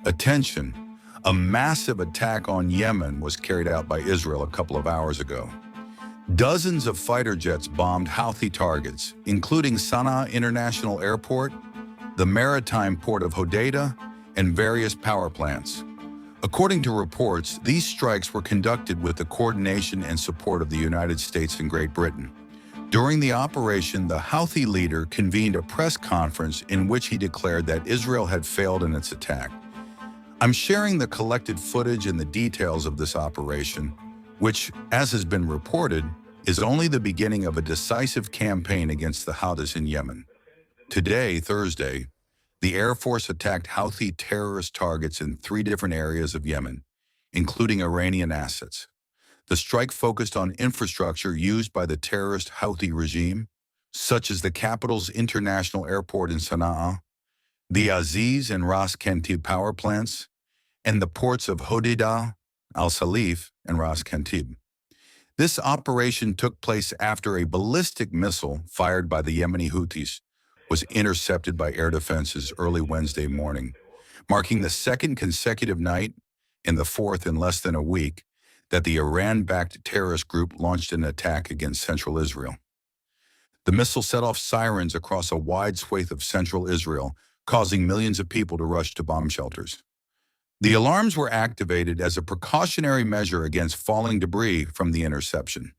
Attention! A massive attack on Yemen was carried out by Israel a couple of hours ago. Dozens of fighter jets bombed Houthi targets, including Sana'a International Airport, the maritime port of Hodeidah, and various power plants. According to reports, these strikes were conducted with the coordination and support of the United States and Great Britain. During the operation, the Houthi leader convened a press conference in which he declared that Israel had failed in its attack. I'm sharing the collected footage and the details of this operation, which, as has been reported, is only the beginning of a decisive campaign against the Houthis in Yemen. Today, Thursday, the Air Force attacked Houthi terrorist targets in 3 different areas of Yemen, including Iranian assets. The strike focused on infrastructure used by the terrorist Houthi regime, such as the capital's international airport in Sana'a, the Aziz and Ras Kantib power plants, and the ports of Hodeidah, Al Salif, and Ras Kantib. This operation took place after a ballistic missile fired by the Yemeni Houthis was intercepted by air defenses early Wednesday morning, marking the 2nd consecutive night and the 4th in less than a week that the Iran-backed terrorist group launched an attack against central Israel. The missile set off sirens across a wide swathe of central Israel, causing millions of people to rush to bomb shelters. The alarms were activated as a precautionary measure against falling debris from the interception.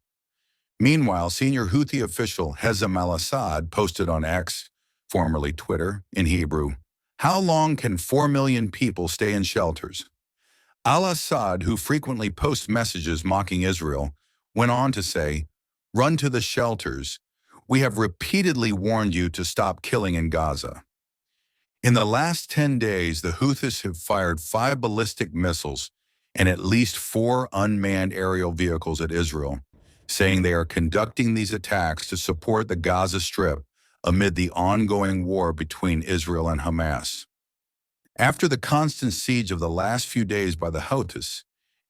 Meanwhile, senior Houthi official Hezam al-Assad posted on X, formerly Twitter, in Hebrew, "How long can 4 million people stay in shelters?" Al-Assad, who frequently posts messages mocking Israel, went on to say, "Run to the shelters. We have repeatedly warned you to stop killing in Gaza." In the last 10 days, the Houthis have fired 5 ballistic missiles and at least 4 unmanned aerial vehicles at Israel, saying they are conducting these attacks to support the Gaza Strip amid the ongoing war between Israel and Hamas. After the constant siege of the last few days by the Houthis,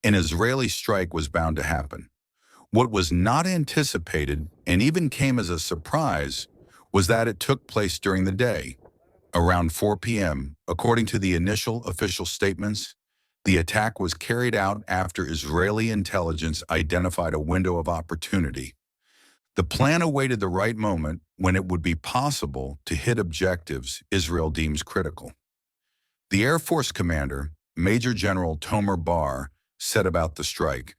an Israeli strike was bound to happen. What was not anticipated, and even came as a surprise, was that it took place during the day. Around 4 p.m., according to the initial official statements, the attack was carried out after Israeli intelligence identified a window of opportunity. The plan awaited the right moment when it would be possible to hit objectives Israel deems critical. The Air Force commander, Major General Tomer Bar, said about the strike,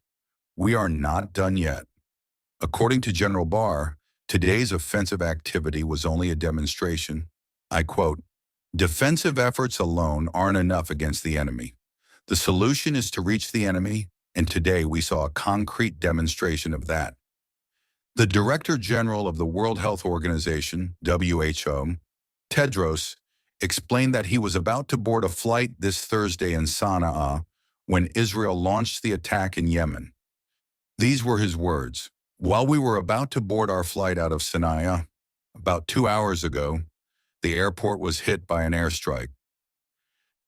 "We are not done yet." According to General Bar, today's offensive activity was only a demonstration. I quote, "Defensive efforts alone aren't enough against the enemy. The solution is to reach the enemy, and today we saw a concrete demonstration of that." The Director General of the World Health Organization, WHO, Tedros, explained that he was about to board a flight this Thursday in Sana'a when Israel launched the attack in Yemen. These were his words: "While we were about to board our flight out of Sana'a, about 2 hours ago, the airport was hit by an airstrike."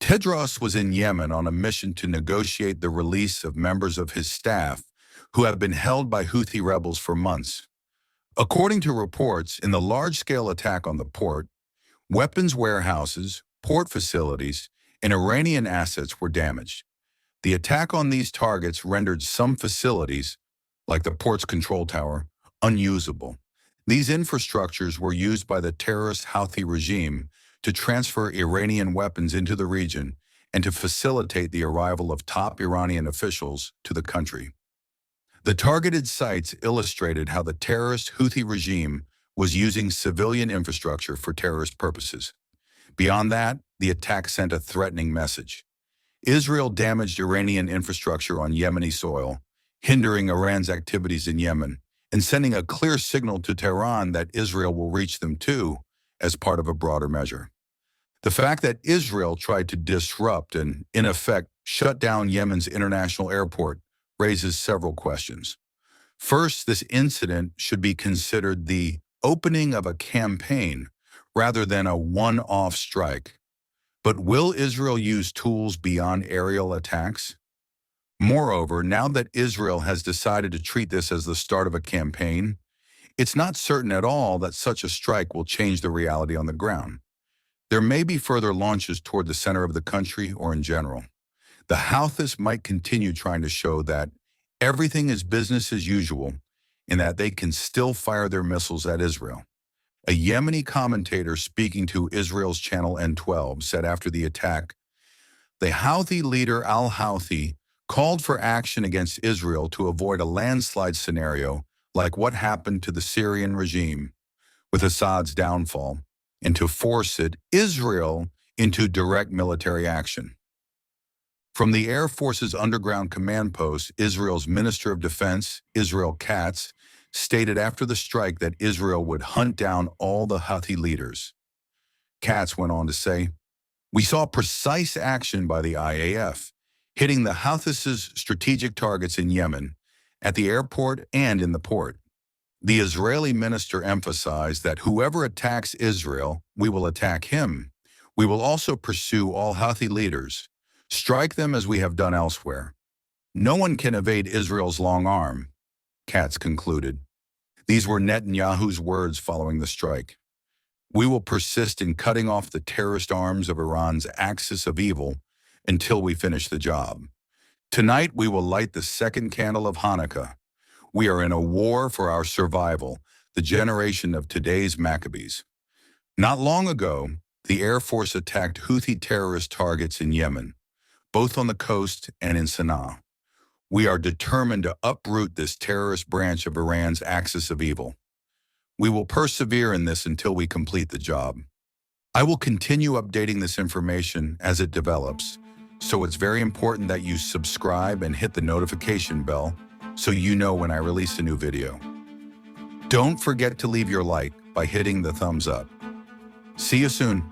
Tedros was in Yemen on a mission to negotiate the release of members of his staff who have been held by Houthi rebels for months. According to reports, in the large-scale attack on the port, weapons warehouses, port facilities, and Iranian assets were damaged. The attack on these targets rendered some facilities, like the port's control tower, unusable. These infrastructures were used by the terrorist Houthi regime to transfer Iranian weapons into the region and to facilitate the arrival of top Iranian officials to the country. The targeted sites illustrated how the terrorist Houthi regime was using civilian infrastructure for terrorist purposes. Beyond that, the attack sent a threatening message. Israel damaged Iranian infrastructure on Yemeni soil, hindering Iran's activities in Yemen, and sending a clear signal to Tehran that Israel will reach them too, as part of a broader measure. The fact that Israel tried to disrupt and, in effect, shut down Yemen's international airport raises several questions. First, this incident should be considered the opening of a campaign rather than a one-off strike. But will Israel use tools beyond aerial attacks? Moreover, now that Israel has decided to treat this as the start of a campaign, it's not certain at all that such a strike will change the reality on the ground. There may be further launches toward the center of the country or in general. The Houthis might continue trying to show that everything is business as usual and that they can still fire their missiles at Israel. A Yemeni commentator speaking to Israel's channel N12 said after the attack, the Houthi leader al-Houthi called for action against Israel to avoid a landslide scenario like what happened to the Syrian regime with Assad's downfall, and to force Israel into direct military action. From the Air Force's underground command post, Israel's Minister of Defense, Israel Katz, stated after the strike that Israel would hunt down all the Houthi leaders. Katz went on to say, "We saw precise action by the IAF, hitting the Houthis' strategic targets in Yemen, at the airport and in the port." The Israeli minister emphasized that whoever attacks Israel, we will attack him. We will also pursue all Houthi leaders, strike them as we have done elsewhere. No one can evade Israel's long arm, Katz concluded. These were Netanyahu's words following the strike. We will persist in cutting off the terrorist arms of Iran's axis of evil until we finish the job. Tonight we will light the second candle of Hanukkah. We are in a war for our survival, the generation of today's Maccabees. Not long ago, the Air Force attacked Houthi terrorist targets in Yemen, both on the coast and in Sana'a. We are determined to uproot this terrorist branch of Iran's axis of evil. We will persevere in this until we complete the job. I will continue updating this information as it develops, so it's very important that you subscribe and hit the notification bell so you know when I release a new video. Don't forget to leave your like by hitting the thumbs up. See you soon.